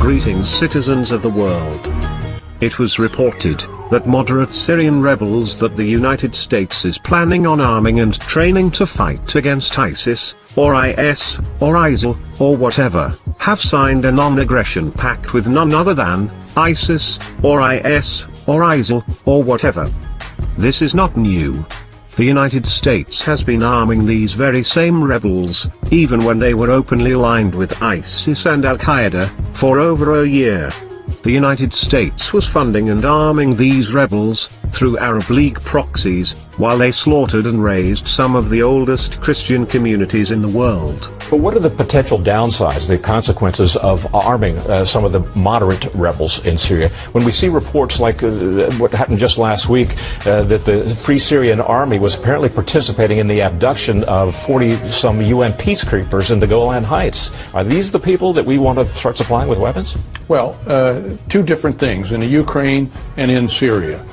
Greetings, citizens of the world. It was reported that moderate Syrian rebels that the United States is planning on arming and training to fight against ISIS, or IS, or ISIL, or whatever, have signed a non-aggression pact with none other than ISIS, or IS, or ISIL, or whatever. This is not new. The United States has been arming these very same rebels, even when they were openly aligned with ISIS and Al-Qaeda, for over a year. The United States was funding and arming these rebels, through Arab League proxies, while they slaughtered and razed some of the oldest Christian communities in the world. But what are the potential downsides, the consequences of arming some of the moderate rebels in Syria? When we see reports like what happened just last week, that the Free Syrian Army was apparently participating in the abduction of 40-some UN peacekeepers in the Golan Heights. Are these the people that we want to start supplying with weapons? Well, two different things, in the Ukraine and in Syria.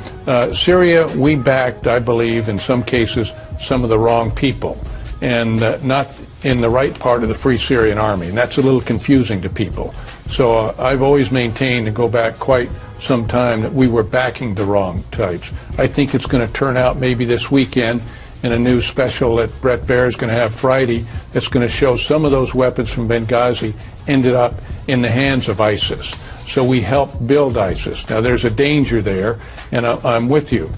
Syria, we backed, I believe, in some cases, some of the wrong people, and not in the right part of the Free Syrian Army, and that's a little confusing to people. So I've always maintained, and go back quite some time, that we were backing the wrong types. I think it's going to turn out maybe this weekend in a new special that Brett Baer is going to have Friday that's going to show some of those weapons from Benghazi ended up in the hands of ISIS. So we helped build ISIS. Now there's a danger there, and I'm with you.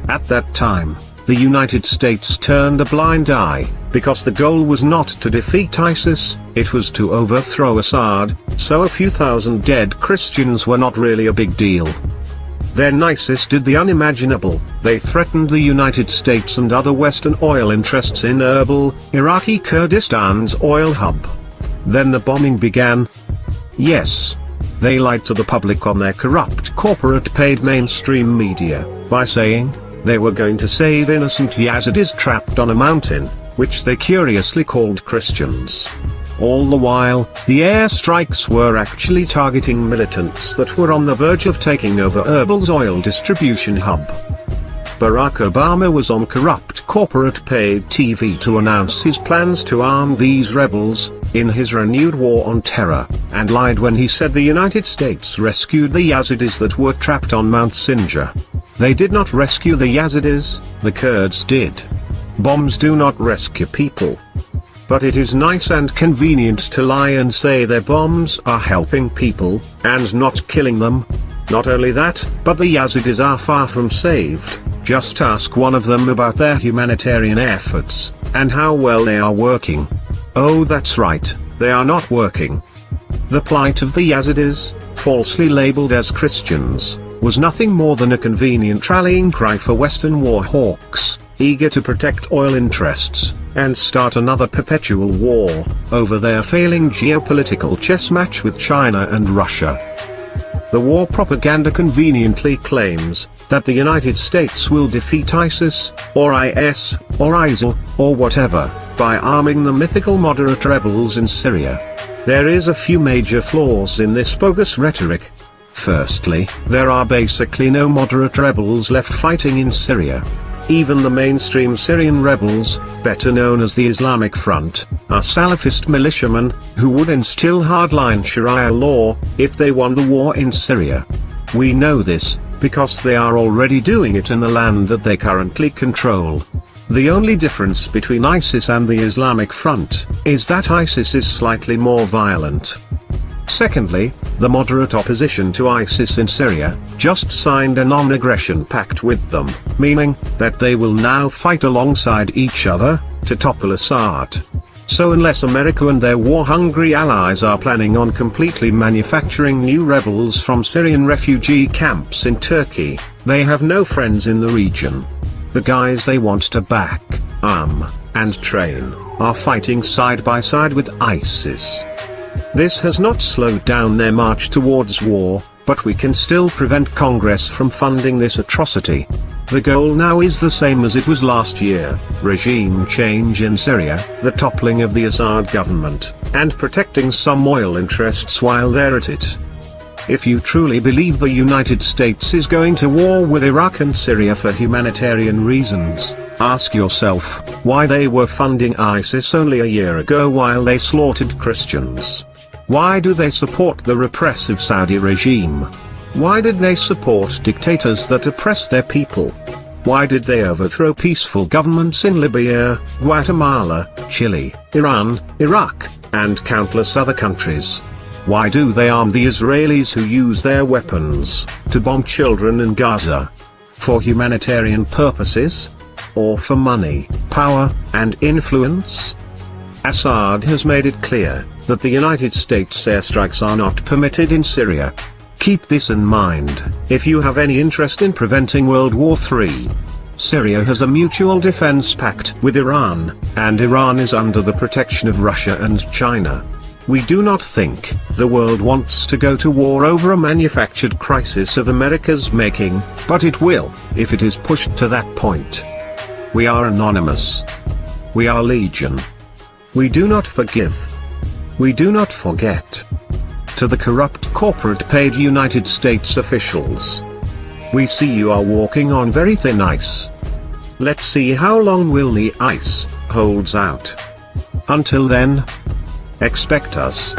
At that time, the United States turned a blind eye, because the goal was not to defeat ISIS, it was to overthrow Assad, so a few thousand dead Christians were not really a big deal. Then ISIS did the unimaginable. They threatened the United States and other Western oil interests in Erbil, Iraqi Kurdistan's oil hub. Then the bombing began. Yes. They lied to the public on their corrupt corporate-paid mainstream media, by saying they were going to save innocent Yazidis trapped on a mountain, which they curiously called Christians. All the while, the airstrikes were actually targeting militants that were on the verge of taking over Erbil's oil distribution hub. Barack Obama was on corrupt corporate-paid TV to announce his plans to arm these rebels, in his renewed war on terror, and lied when he said the United States rescued the Yazidis that were trapped on Mount Sinjar. They did not rescue the Yazidis, the Kurds did. Bombs do not rescue people. But it is nice and convenient to lie and say their bombs are helping people, and not killing them. Not only that, but the Yazidis are far from saved. Just ask one of them about their humanitarian efforts, and how well they are working. Oh, that's right, they are not working. The plight of the Yazidis, falsely labeled as Christians, was nothing more than a convenient rallying cry for Western war hawks, eager to protect oil interests, and start another perpetual war, over their failing geopolitical chess match with China and Russia. The war propaganda conveniently claims that the United States will defeat ISIS, or IS, or ISIL, or whatever, by arming the mythical moderate rebels in Syria. There is a few major flaws in this bogus rhetoric. Firstly, there are basically no moderate rebels left fighting in Syria. Even the mainstream Syrian rebels, better known as the Islamic Front, are Salafist militiamen, who would instill hardline Sharia law, if they won the war in Syria. We know this, because they are already doing it in the land that they currently control. The only difference between ISIS and the Islamic Front, is that ISIS is slightly more violent. Secondly, the moderate opposition to ISIS in Syria, just signed a non-aggression pact with them, meaning that they will now fight alongside each other, to topple Assad. So unless America and their war-hungry allies are planning on completely manufacturing new rebels from Syrian refugee camps in Turkey, they have no friends in the region. The guys they want to back, arm, and train, are fighting side by side with ISIS. This has not slowed down their march towards war, but we can still prevent Congress from funding this atrocity. The goal now is the same as it was last year: regime change in Syria, the toppling of the Assad government, and protecting some oil interests while they're at it. If you truly believe the United States is going to war with Iraq and Syria for humanitarian reasons, ask yourself why they were funding ISIS only a year ago while they slaughtered Christians. Why do they support the repressive Saudi regime? Why did they support dictators that oppress their people? Why did they overthrow peaceful governments in Libya, Guatemala, Chile, Iran, Iraq, and countless other countries? Why do they arm the Israelis who use their weapons to bomb children in Gaza? For humanitarian purposes? Or for money, power, and influence? Assad has made it clear that the United States airstrikes are not permitted in Syria. Keep this in mind if you have any interest in preventing World War III. Syria has a mutual defense pact with Iran, and Iran is under the protection of Russia and China. We do not think the world wants to go to war over a manufactured crisis of America's making, but it will, if it is pushed to that point. We are anonymous. We are legion. We do not forgive. We do not forget. To the corrupt corporate paid United States officials, we see you are walking on very thin ice. Let's see how long will the ice holds out. Until then, expect us.